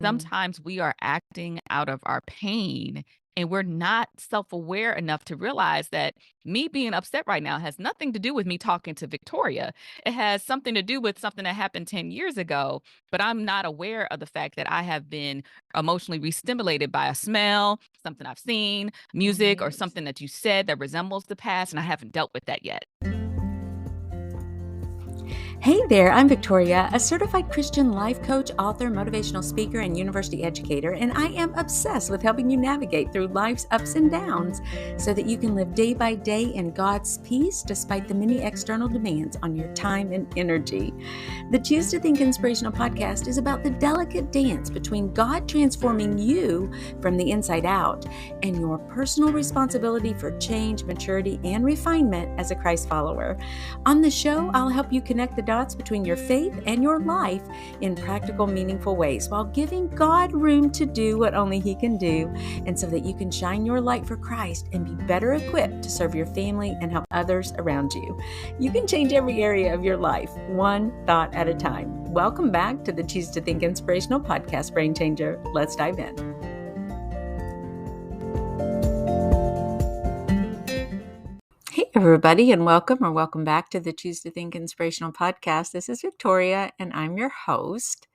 Mm. Sometimes we are acting out of our pain and we're not self-aware enough to realize that me being upset right now has nothing to do with me talking to Victoria. It has something to do with something that happened 10 years ago, but I'm not aware of the fact that I have been emotionally re-stimulated by a smell, something I've seen, music, or Right. something that you said that resembles the past, and I haven't dealt with that yet. Hey there, I'm Victoria, a certified Christian life coach, author, motivational speaker, and university educator, and I am obsessed with helping you navigate through life's ups and downs so that you can live day by day in God's peace despite the many external demands on your time and energy. The Choose to Think Inspirational podcast is about the delicate dance between God transforming you from the inside out and your personal responsibility for change, maturity, and refinement as a Christ follower. On the show, I'll help you connect the dots between your faith and your life in practical, meaningful ways while giving God room to do what only He can do, and so that you can shine your light for Christ and be better equipped to serve your family and help others around you. You can change every area of your life, one thought at a time. Welcome back to the Choose to Think Inspirational podcast, Brain Changer. Let's dive in. Hey, everybody, and welcome back to the Choose to Think Inspirational podcast. This is Victoria, and I'm your host.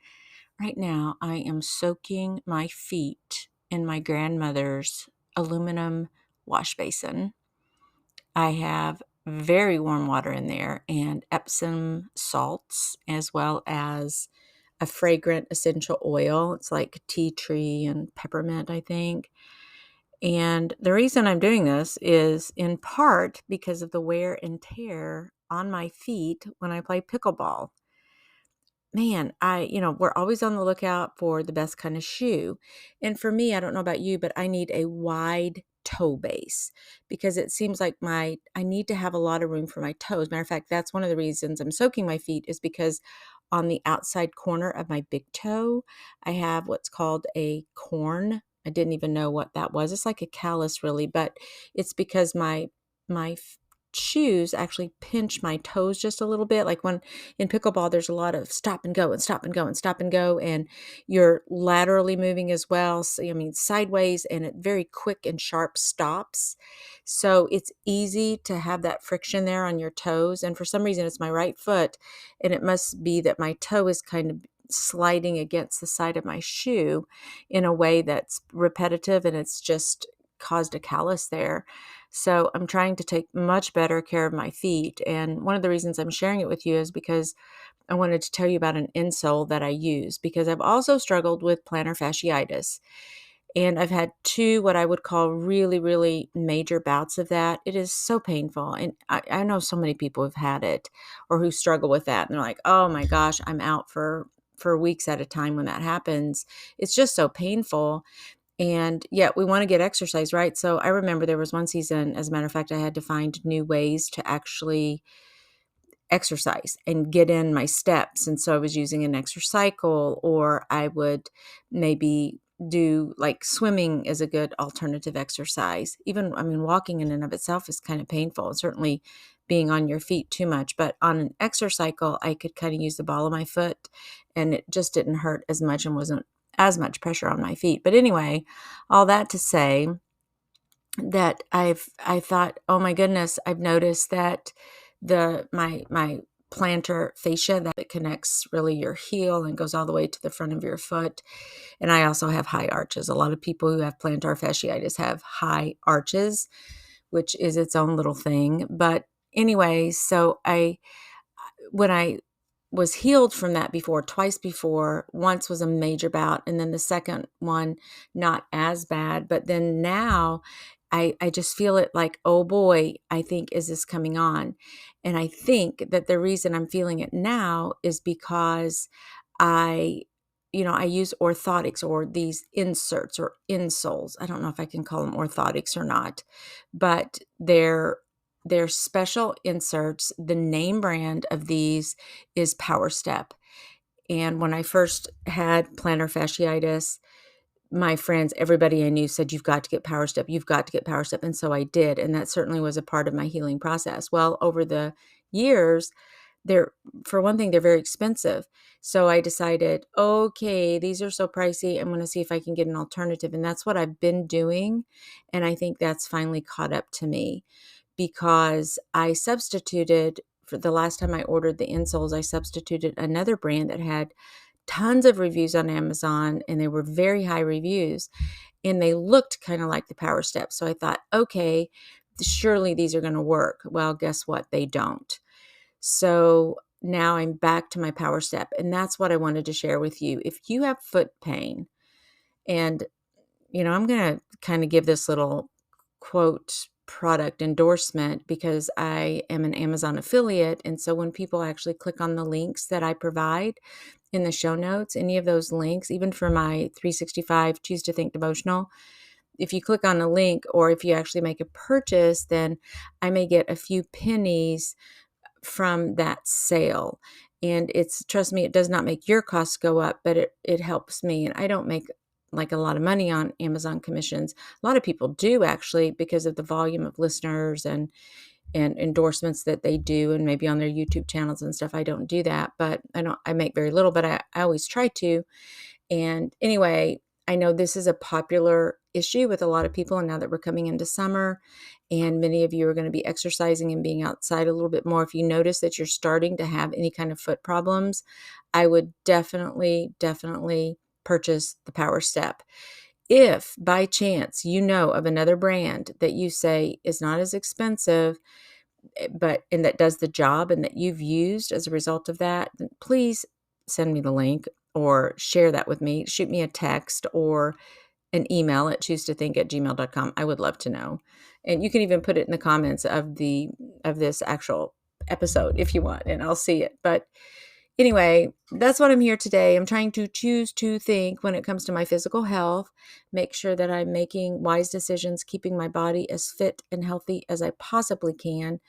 Right now, I am soaking my feet in my grandmother's aluminum wash basin. I have very warm water in there and Epsom salts, as well as a fragrant essential oil. It's like tea tree and peppermint, I think. And the reason I'm doing this is in part because of the wear and tear on my feet when I play pickleball. Man, we're always on the lookout for the best kind of shoe. And for me, I don't know about you, but I need a wide toe base because it seems like I need to have a lot of room for my toes. Matter of fact, that's one of the reasons I'm soaking my feet is because on the outside corner of my big toe, I have what's called a corn. I didn't even know what that was. It's like a callus really, but it's because my shoes actually pinch my toes just a little bit. Like when in pickleball, there's a lot of stop and go and stop and go and stop and go, and you're laterally moving as well. So, sideways, and it very quick and sharp stops. So it's easy to have that friction there on your toes. And for some reason, it's my right foot, and it must be that my toe is kind of sliding against the side of my shoe in a way that's repetitive, and it's just caused a callus there. So I'm trying to take much better care of my feet. And one of the reasons I'm sharing it with you is because I wanted to tell you about an insole that I use because I've also struggled with plantar fasciitis. And I've had two, what I would call really, really major bouts of that. It is so painful. And I know so many people who've had it or who struggle with that. And they're like, oh my gosh, I'm out for weeks at a time when that happens. It's just so painful. And yet we want to get exercise, right? So I remember there was one season, as a matter of fact, I had to find new ways to actually exercise and get in my steps. And so I was using an exercycle, or I would maybe do like swimming is a good alternative exercise. Even, walking in and of itself is kind of painful. And certainly being on your feet too much, but on an exercycle, I could kind of use the ball of my foot and it just didn't hurt as much and wasn't as much pressure on my feet. But anyway, all that to say that I thought, oh my goodness, I've noticed that my plantar fascia that connects really your heel and goes all the way to the front of your foot. And I also have high arches. A lot of people who have plantar fasciitis have high arches, which is its own little thing. But anyway, so when I was healed from that before, twice before, once was a major bout, and then the second one, not as bad. But then now I just feel it like, oh boy, I think, is this coming on? And I think that the reason I'm feeling it now is because I, I use orthotics or these inserts or insoles. I don't know if I can call them orthotics or not, but they're special inserts. The name brand of these is Power Step. And when I first had plantar fasciitis, my friends, everybody I knew said, you've got to get Power Step. You've got to get Power Step. And so I did. And that certainly was a part of my healing process. Well, over the years, for one thing, they're very expensive. So I decided, okay, these are so pricey. I'm going to see if I can get an alternative. And that's what I've been doing. And I think that's finally caught up to me because I substituted for the last time I ordered the insoles, I substituted another brand that had tons of reviews on Amazon and they were very high reviews and they looked kind of like the Power Step. So I thought, okay, surely these are going to work. Well, guess what? They don't. So now I'm back to my Power Step. And that's what I wanted to share with you. If you have foot pain, and, I'm going to kind of give this little quote product endorsement because I am an Amazon affiliate. And so when people actually click on the links that I provide in the show notes, any of those links, even for my 365 Choose to Think devotional, if you click on a link or if you actually make a purchase, then I may get a few pennies from that sale. And trust me, it does not make your costs go up, but it helps me. And I don't make like a lot of money on Amazon commissions. A lot of people do actually because of the volume of listeners and endorsements that they do, and maybe on their YouTube channels and stuff. I don't do that, but I make very little, but I always try to. And anyway, I know this is a popular issue with a lot of people. And now that we're coming into summer and many of you are going to be exercising and being outside a little bit more, if you notice that you're starting to have any kind of foot problems, I would definitely purchase the Power Step. If by chance you know of another brand that you say is not as expensive, and that does the job and that you've used as a result of that, then please send me the link or share that with me. Shoot me a text or an email at choosetothink@gmail.com. I would love to know. And you can even put it in the comments of this actual episode if you want, and I'll see it. But anyway, that's what I'm here today. I'm trying to choose to think when it comes to my physical health, make sure that I'm making wise decisions, keeping my body as fit and healthy as I possibly can.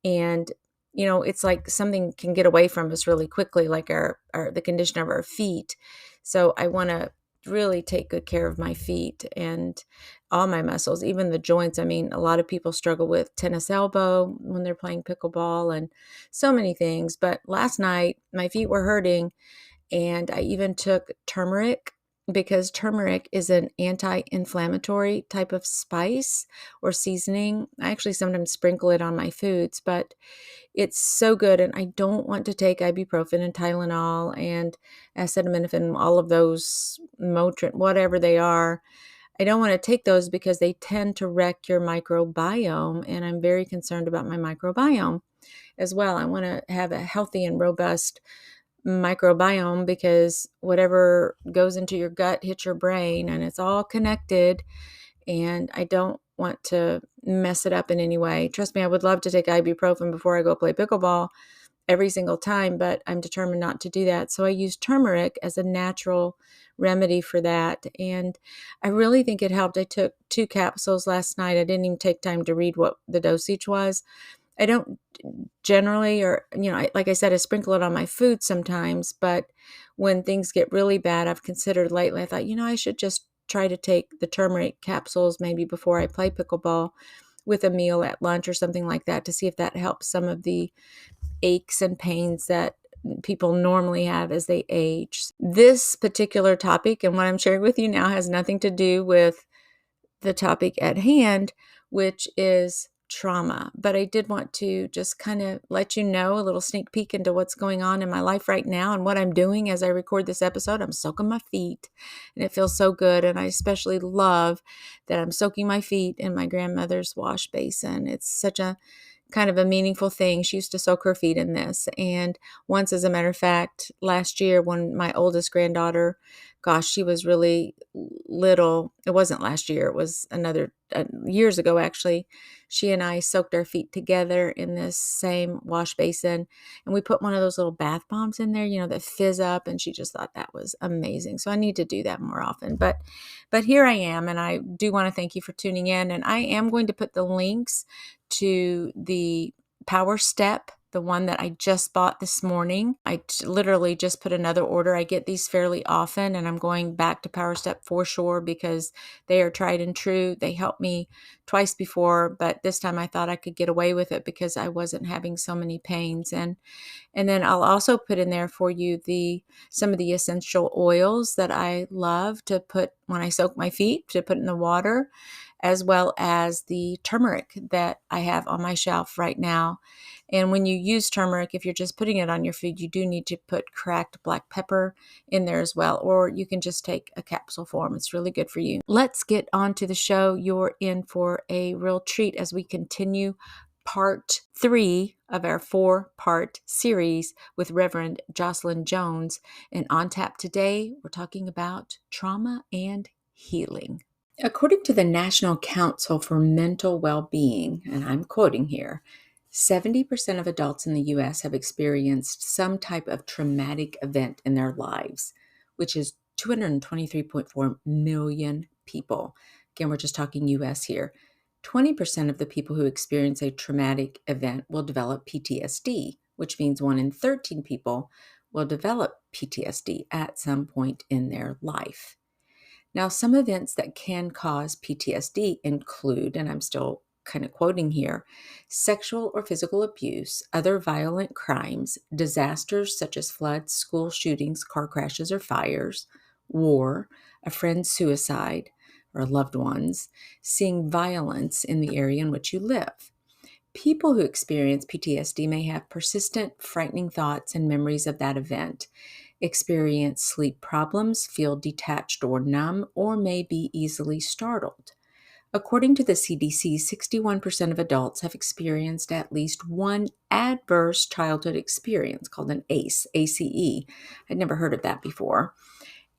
And, it's like something can get away from us really quickly, like the condition of our feet. So I want to really take good care of my feet and all my muscles, even the joints. I mean, a lot of people struggle with tennis elbow when they're playing pickleball and so many things. But last night, my feet were hurting and I even took turmeric because turmeric is an anti-inflammatory type of spice or seasoning. I actually sometimes sprinkle it on my foods, but it's so good. And I don't want to take ibuprofen and Tylenol and acetaminophen, all of those Motrin, whatever they are. I don't want to take those because they tend to wreck your microbiome. And I'm very concerned about my microbiome as well. I want to have a healthy and robust microbiome because whatever goes into your gut hits your brain and it's all connected. And I don't want to mess it up in any way. Trust me, I would love to take ibuprofen before I go play pickleball every single time, but I'm determined not to do that. So I use turmeric as a natural remedy for that. And I really think it helped. I took 2 capsules last night. I didn't even take time to read what the dosage was. I don't generally, like I said, I sprinkle it on my food sometimes, but when things get really bad, I've considered lately, I thought, I should just try to take the turmeric capsules maybe before I play pickleball with a meal at lunch or something like that to see if that helps some of the aches and pains that people normally have as they age. This particular topic and what I'm sharing with you now has nothing to do with the topic at hand, which is trauma. But I did want to just kind of let you know a little sneak peek into what's going on in my life right now and what I'm doing as I record this episode. I'm soaking my feet and it feels so good. And I especially love that I'm soaking my feet in my grandmother's wash basin. It's such a kind of a meaningful thing. She used to soak her feet in this. And once, as a matter of fact, last year when my oldest granddaughter, gosh, she was really little. It wasn't last year. It was another years ago, actually. She and I soaked our feet together in this same wash basin. And we put one of those little bath bombs in there, that fizz up. And she just thought that was amazing. So I need to do that more often. But here I am. And I do want to thank you for tuning in. And I am going to put the links to the Power Step the one that I just bought this morning. I literally just put another order. I get these fairly often, and I'm going back to Power Step for sure because they are tried and true. They helped me twice before, but this time I thought I could get away with it because I wasn't having so many pains. And then I'll also put in there for you some of the essential oils that I love to put when I soak my feet, to put in the water, as well as the turmeric that I have on my shelf right now. And when you use turmeric, if you're just putting it on your food, you do need to put cracked black pepper in there as well, or you can just take a capsule form. It's really good for you. Let's get on to the show. You're in for a real treat as we continue part 3 of our 4-part series with Reverend Jocelyn Jones. And on tap today, we're talking about trauma and healing. According to the National Council for Mental Well-Being, and I'm quoting here, 70% of adults in the U.S. have experienced some type of traumatic event in their lives, which is 223.4 million people. Again, we're just talking U.S. here. 20% of the people who experience a traumatic event will develop PTSD, which means 1 in 13 people will develop PTSD at some point in their life. Now, some events that can cause PTSD include, and I'm still kind of quoting here, sexual or physical abuse, other violent crimes, disasters such as floods, school shootings, car crashes or fires, war, a friend's suicide, or loved ones, seeing violence in the area in which you live. People who experience PTSD may have persistent, frightening thoughts and memories of that event, experience sleep problems, feel detached or numb, or may be easily startled. According to the CDC, 61% of adults have experienced at least one adverse childhood experience called an ACE, ACE. I'd never heard of that before.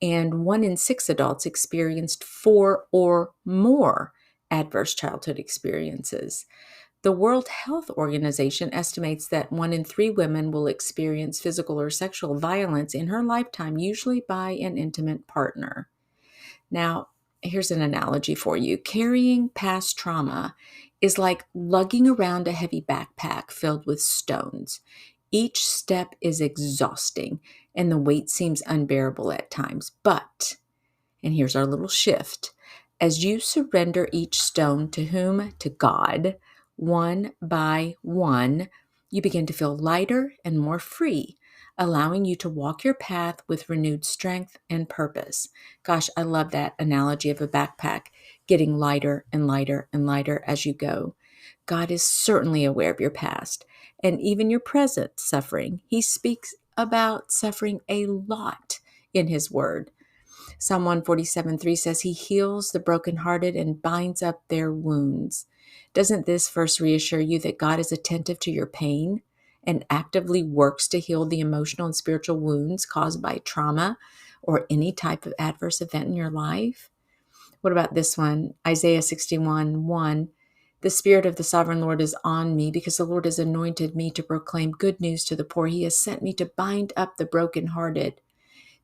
And 1 in 6 adults experienced 4 or more adverse childhood experiences. The World Health Organization estimates that 1 in 3 women will experience physical or sexual violence in her lifetime, usually by an intimate partner. Now, here's an analogy for you. Carrying past trauma is like lugging around a heavy backpack filled with stones. Each step is exhausting, and the weight seems unbearable at times. But, and here's our little shift, as you surrender each stone to whom? To God, one by one, you begin to feel lighter and more free, allowing you to walk your path with renewed strength and purpose. Gosh, I love that analogy of a backpack getting lighter and lighter and lighter as you go. God is certainly aware of your past and even your present suffering. He speaks about suffering a lot in His Word. Psalm 147:3 says He heals the brokenhearted and binds up their wounds. Doesn't this verse reassure you that God is attentive to your pain and actively works to heal the emotional and spiritual wounds caused by trauma or any type of adverse event in your life? What about this one? Isaiah 61:1. The Spirit of the Sovereign Lord is on me because the Lord has anointed me to proclaim good news to the poor. He has sent me to bind up the brokenhearted,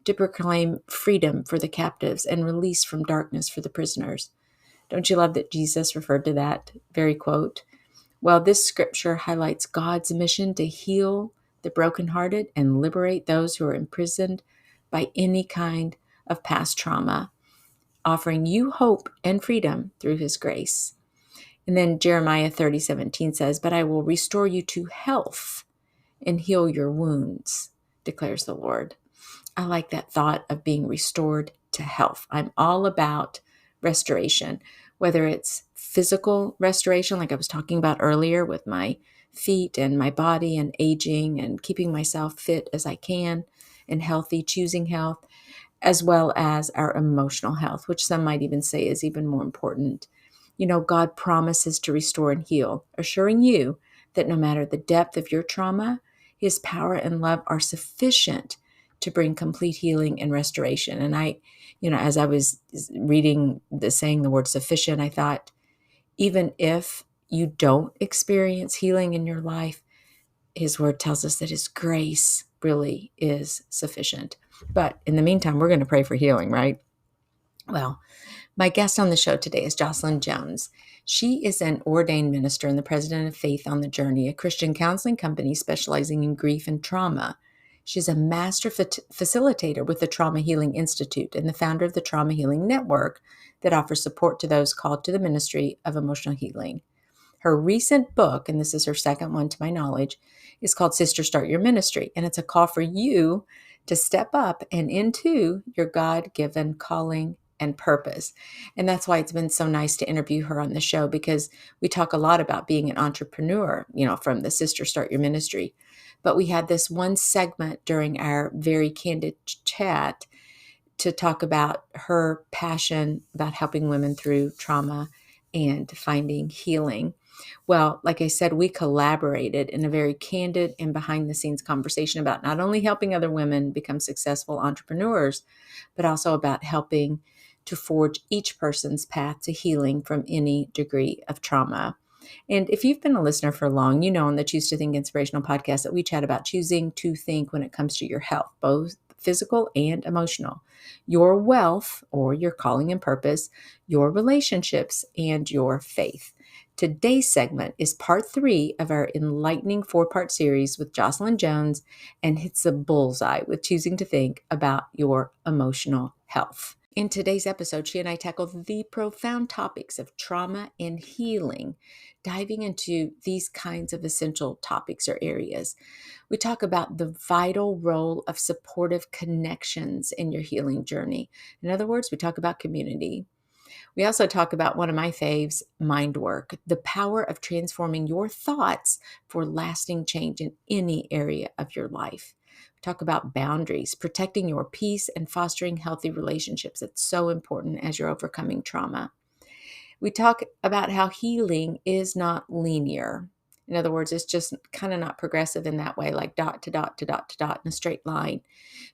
to proclaim freedom for the captives and release from darkness for the prisoners. Don't you love that Jesus referred to that very quote? Well, this scripture highlights God's mission to heal the brokenhearted and liberate those who are imprisoned by any kind of past trauma, offering you hope and freedom through His grace. And then Jeremiah 30:17 says, but I will restore you to health and heal your wounds, declares the Lord. I like that thought of being restored to health. I'm all about restoration, whether it's physical restoration, like I was talking about earlier with my feet and my body and aging and keeping myself fit as I can and healthy, choosing health, as well as our emotional health, which some might even say is even more important. You know, God promises to restore and heal, assuring you that no matter the depth of your trauma, His power and love are sufficient to bring complete healing and restoration. And as I was reading saying the word sufficient, I thought, even if you don't experience healing in your life, His Word tells us that His grace really is sufficient. But in the meantime, we're going to pray for healing, right? Well, my guest on the show today is Jocelyn Jones. She is an ordained minister and the president of Faith on the Journey, a Christian counseling company specializing in grief and trauma. She's a master facilitator with the Trauma Healing Institute and the founder of the Trauma Healing Network that offers support to those called to the ministry of emotional healing. Her recent book, and this is her second one to my knowledge, is called Sister Start Your Ministry. And it's a call for you to step up and into your God-given calling and purpose. And that's why it's been so nice to interview her on the show, because we talk a lot about being an entrepreneur, from the Sister Start Your Ministry. But we had this one segment during our very candid chat to talk about her passion about helping women through trauma and finding healing. Well, like I said, we collaborated in a very candid and behind the scenes conversation about not only helping other women become successful entrepreneurs, but also about helping to forge each person's path to healing from any degree of trauma. And if you've been a listener for long, you know on the Choose to Think Inspirational podcast that we chat about choosing to think when it comes to your health, both physical and emotional, your wealth or your calling and purpose, your relationships, and your faith. Today's segment is part 3 of our enlightening 4-part series with Jocelyn Jones, and hits a bullseye with choosing to think about your emotional health. In today's episode, she and I tackle the profound topics of trauma and healing, diving into these kinds of essential topics or areas. We talk about the vital role of supportive connections in your healing journey. In other words, we talk about community. We also talk about one of my faves, mind work, the power of transforming your thoughts for lasting change in any area of your life. We talk about boundaries, protecting your peace and fostering healthy relationships. It's so important as you're overcoming trauma. We talk about how healing is not linear. In other words, it's just kind of not progressive in that way, like dot to dot to dot to dot in a straight line,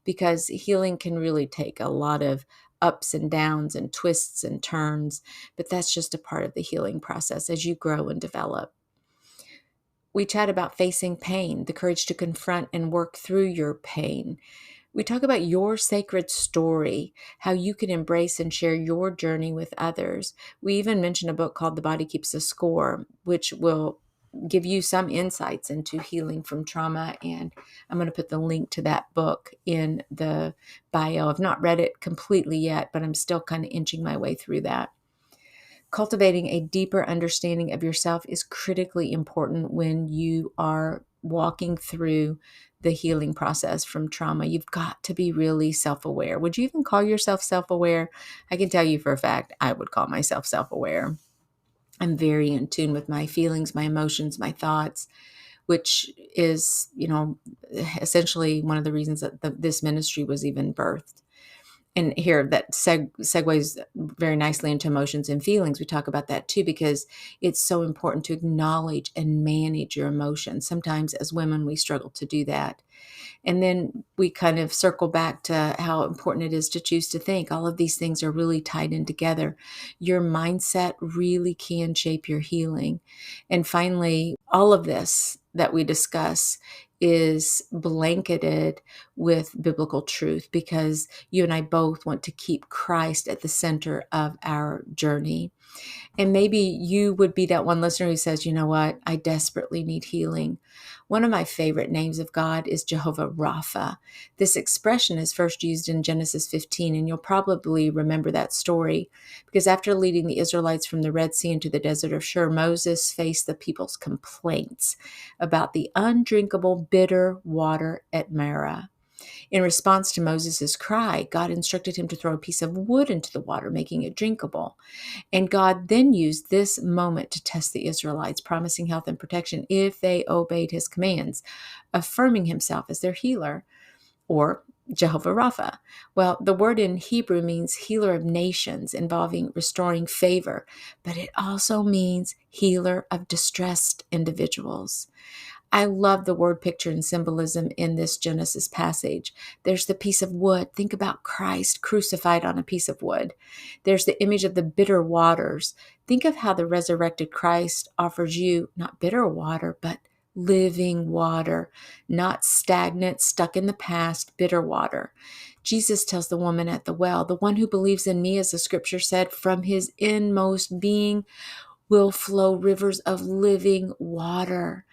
because healing can really take a lot of ups and downs and twists and turns, but that's just a part of the healing process as you grow and develop. We chat about facing pain, the courage to confront and work through your pain. We talk about your sacred story, how you can embrace and share your journey with others. We even mention a book called The Body Keeps the Score, which will give you some insights into healing from trauma. And I'm going to put the link to that book in the bio. I've not read it completely yet, but I'm still kind of inching my way through that. Cultivating a deeper understanding of yourself is critically important when you are walking through the healing process from trauma. You've got to be really self-aware. Would you even call yourself self-aware? I can tell you for a fact, I would call myself self-aware. I'm very in tune with my feelings, my emotions, my thoughts, which is, essentially one of the reasons that this ministry was even birthed. And here that segues very nicely into emotions and feelings. We talk about that too, because it's so important to acknowledge and manage your emotions. Sometimes as women, we struggle to do that. And then we kind of circle back to how important it is to choose to think. All of these things are really tied in together. Your mindset really can shape your healing. And finally, all of this that we discuss is blanketed with biblical truth, because you and I both want to keep Christ at the center of our journey. And maybe you would be that one listener who says, you know what, I desperately need healing. One of my favorite names of God is Jehovah Rapha. This expression is first used in Genesis 15, and you'll probably remember that story, because after leading the Israelites from the Red Sea into the desert of Shur, Moses faced the people's complaints about the undrinkable bitter water at Marah. In response to Moses' cry, God instructed him to throw a piece of wood into the water, making it drinkable. And God then used this moment to test the Israelites, promising health and protection if they obeyed his commands, affirming himself as their healer, or Jehovah Rapha. Well, the word in Hebrew means healer of nations, involving restoring favor, but it also means healer of distressed individuals. I love the word picture and symbolism in this Genesis passage. There's the piece of wood. Think about Christ crucified on a piece of wood. There's the image of the bitter waters. Think of how the resurrected Christ offers you not bitter water, but living water, not stagnant, stuck in the past, bitter water. Jesus tells the woman at the well, the one who believes in me, as the scripture said, from his inmost being will flow rivers of living water.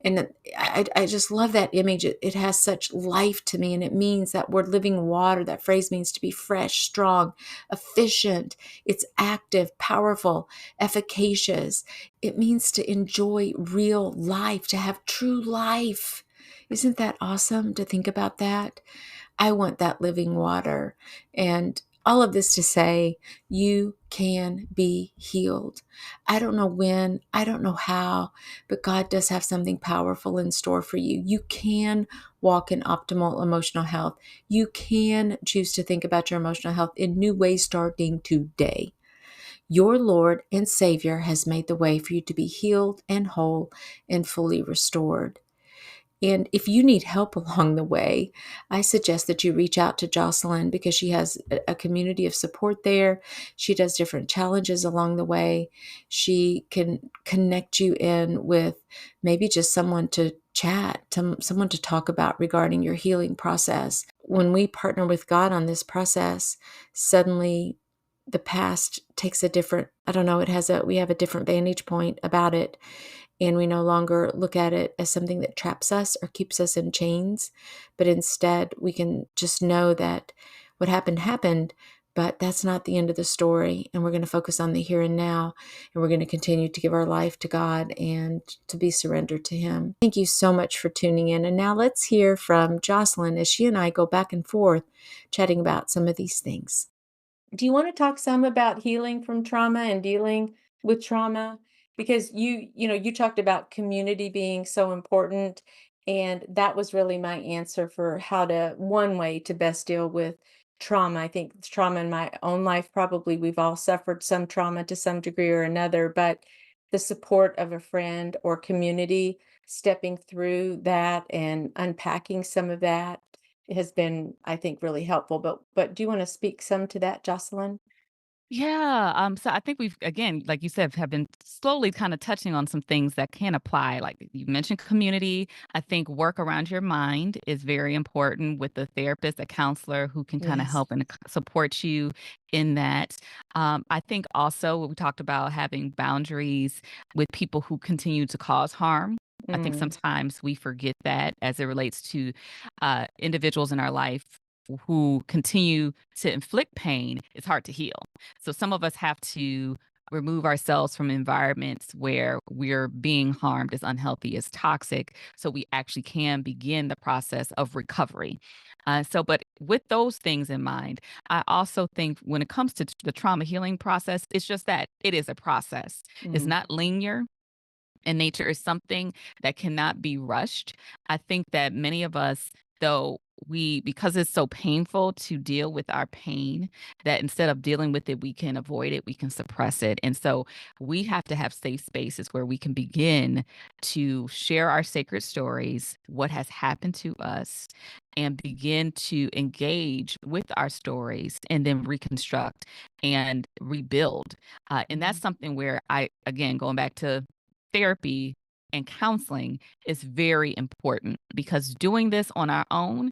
And I just love that image. It has such life to me. And it means that word living water, that phrase means to be fresh, strong, efficient. It's active, powerful, efficacious. It means to enjoy real life, to have true life. Isn't that awesome to think about that? I want that living water. And all of this to say, you can be healed. I don't know when, I don't know how, but God does have something powerful in store for you. You can walk in optimal emotional health. You can choose to think about your emotional health in new ways starting today. Your Lord and Savior has made the way for you to be healed and whole and fully restored. And if you need help along the way, I suggest that you reach out to Jocelyn because she has a community of support there. She does different challenges along the way. She can connect you in with maybe just someone to chat, to someone to talk about regarding your healing process. When we partner with God on this process, suddenly the past takes a different, I don't know, we have a different vantage point about it, and we no longer look at it as something that traps us or keeps us in chains, but instead we can just know that what happened happened, but that's not the end of the story. And we're going to focus on the here and now, and we're going to continue to give our life to God and to be surrendered to Him. Thank you so much for tuning in. And now let's hear from Jocelyn as she and I go back and forth chatting about some of these things. Do you want to talk some about healing from trauma and dealing with trauma? Because you talked about community being so important, and that was really my answer for one way to best deal with trauma. I think trauma in my own life, probably we've all suffered some trauma to some degree or another, but the support of a friend or community stepping through that and unpacking some of that has been, I think, really helpful. But do you want to speak some to that, Jocelyn? Yeah. So I think we've, again, like you said, have been slowly kind of touching on some things that can apply. Like you mentioned community. I think work around your mind is very important with a therapist, a counselor who can kind of Yes. help and support you in that. I think also we talked about having boundaries with people who continue to cause harm. I think Mm, sometimes we forget that as it relates to individuals in our life who continue to inflict pain. It's hard to heal. So some of us have to remove ourselves from environments where we're being harmed, as unhealthy, as toxic, so we actually can begin the process of recovery. But with those things in mind, I also think when it comes to the trauma healing process, it's just that it is a process. It's mm, not linear, and nature is something that cannot be rushed. I think that many of us, though, because it's so painful to deal with our pain, that instead of dealing with it, we can avoid it, we can suppress it. And so we have to have safe spaces where we can begin to share our sacred stories, what has happened to us, and begin to engage with our stories and then reconstruct and rebuild. And that's mm, something where again, going back to therapy and counseling is very important because doing this on our own,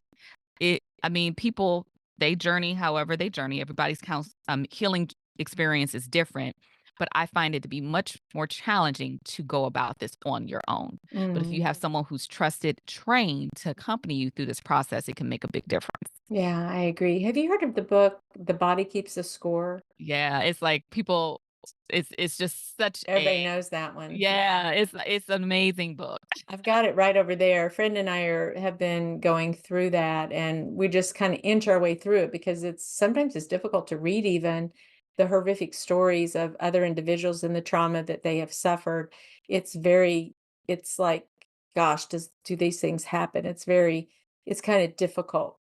I mean, people, they journey however they journey. Everybody's healing experience is different, but I find it to be much more challenging to go about this on your own. But if you mm. have someone who's trusted, trained to accompany you through this process, it can make a big difference. Yeah, I agree. Have you heard of the book The Body Keeps the Score? Yeah, it's like people, it's just such Everybody a, knows that one. yeah, it's an amazing book. I've got it right over there. A friend and I have been going through that, and we just kind of inch our way through it because it's difficult to read even the horrific stories of other individuals and the trauma that they have suffered. It's very, it's like, gosh, do these things happen? It's kind of difficult,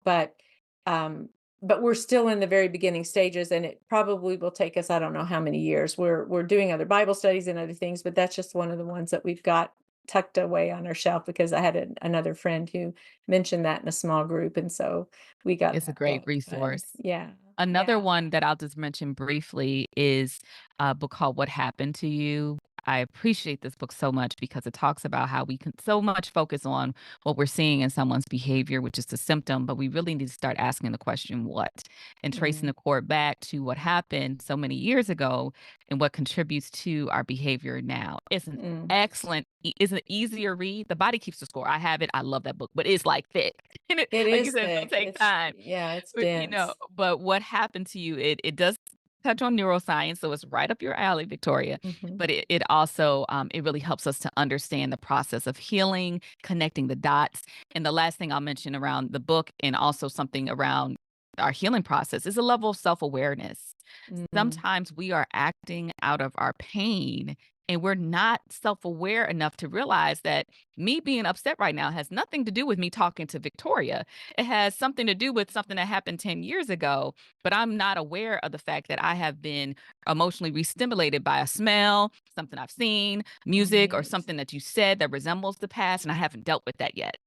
um, but we're still in the very beginning stages, and it probably will take us, I don't know how many years. We're doing other Bible studies and other things, but that's just one of the ones that we've got tucked away on our shelf because I had another friend who mentioned that in a small group, and so we got It's a that great book. But resource. yeah, Another yeah. one that I'll just mention briefly is a book called What Happened to You. I appreciate this book so much because it talks about how we can so much focus on what we're seeing in someone's behavior, which is the symptom, but we really need to start asking the question, what? And tracing Mm, the cord back to what happened so many years ago and what contributes to our behavior now. It's an mm. excellent, it's an easier read. The Body Keeps the Score. I have it. I love that book, but it's like thick. And It like you is said, it's going to thick. take It's time. yeah, it's But, dense. but what happened to you, it does touch on neuroscience, so it's right up your alley, Victoria. Mhm. But it also, it really helps us to understand the process of healing, connecting the dots. And the last thing I'll mention around the book and also something around our healing process is a level of self-awareness. Mm. Sometimes we are acting out of our pain and we're not self-aware enough to realize that me being upset right now has nothing to do with me talking to Victoria. It has something to do with something that happened 10 years ago, but I'm not aware of the fact that I have been emotionally re-stimulated by a smell, something I've seen, music, or Right. something that you said that resembles the past, and I haven't dealt with that yet.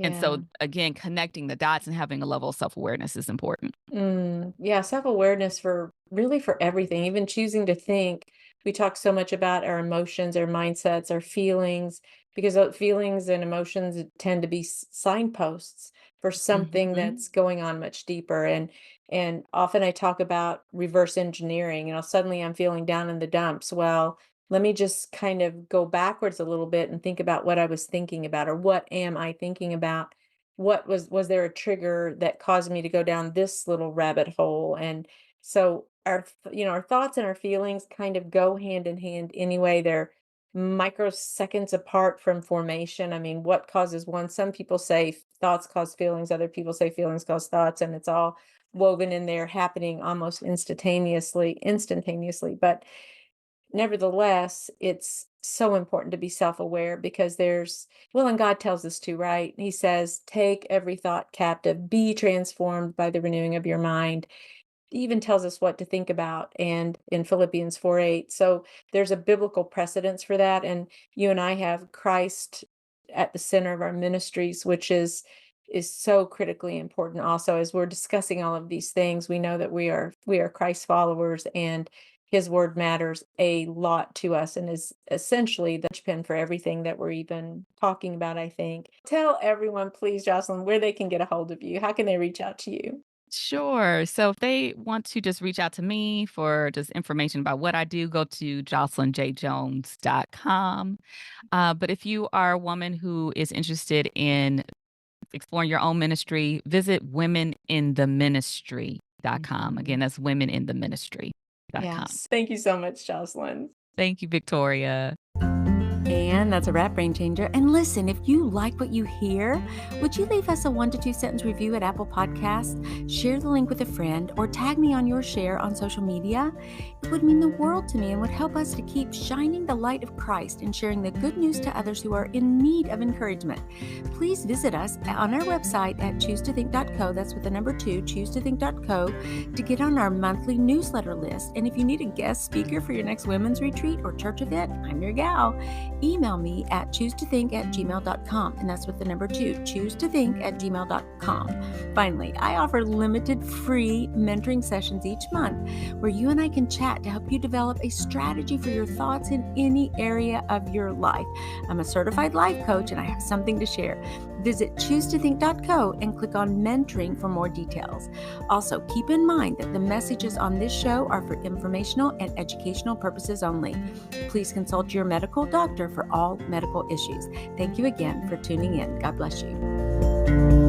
And so, Yeah. again, connecting the dots and having a level of self-awareness is important. Yeah, self-awareness for really for everything, even choosing to think. We talk so much about our emotions, our mindsets, our feelings, because feelings and emotions tend to be signposts for something Mhm. that's going on much deeper. And often I talk about reverse engineering. Suddenly I'm feeling down in the dumps. Well, let me just kind of go backwards a little bit and think about what I was thinking about, or what am I thinking about? What was there a trigger that caused me to go down this little rabbit hole? And so our thoughts and our feelings kind of go hand in hand anyway. They're microseconds apart from formation. I mean, what causes one? Some people say thoughts cause feelings, other people say feelings cause thoughts, and it's all woven in there, happening almost instantaneously. But nevertheless, it's so important to be self-aware, because and God tells us to, right? He says, take every thought captive, be transformed by the renewing of your mind. He even tells us what to think about, and in Philippians 4:8. So there's a biblical precedence for that. And you and I have Christ at the center of our ministries, which is so critically important. Also, as we're discussing all of these things, we know that we are Christ followers, and his word matters a lot to us, and is essentially the linchpin for everything that we're even talking about, I think. Tell everyone, please, Jocelyn, where they can get a hold of you. How can they reach out to you? Sure. So if they want to just reach out to me for just information about what I do, go to jocelynjjones.com. But if you are a woman who is interested in exploring your own ministry, visit womenintheministry.com. Again, Mhm. that's womenintheministry.com. Yes. Thank you so much, Jocelyn. Thank you, Victoria. And that's a wrap, Brain Changer. And listen, if you like what you hear, would you leave us a 1 to 2 sentence review at Apple Podcasts? Share the link with a friend, or tag me on your share on social media. It would mean the world to me and would help us to keep shining the light of Christ and sharing the good news to others who are in need of encouragement. Please visit us on our website at choosetothink.co. That's with the number 2, choosetothink.co, to get on our monthly newsletter list. And if you need a guest speaker for your next women's retreat or church event, I'm your gal. Email me at choosetothink@gmail.com, and that's with the number 2, choosetothink@gmail.com. Finally, I offer limited free mentoring sessions each month where you and I can chat to help you develop a strategy for your thoughts in any area of your life. I'm a certified life coach, and I have something to share. Visit choosetothink.co and click on mentoring for more details. Also, keep in mind that the messages on this show are for informational and educational purposes only. Please consult your medical doctor for all medical issues. Thank you again for tuning in. God bless you.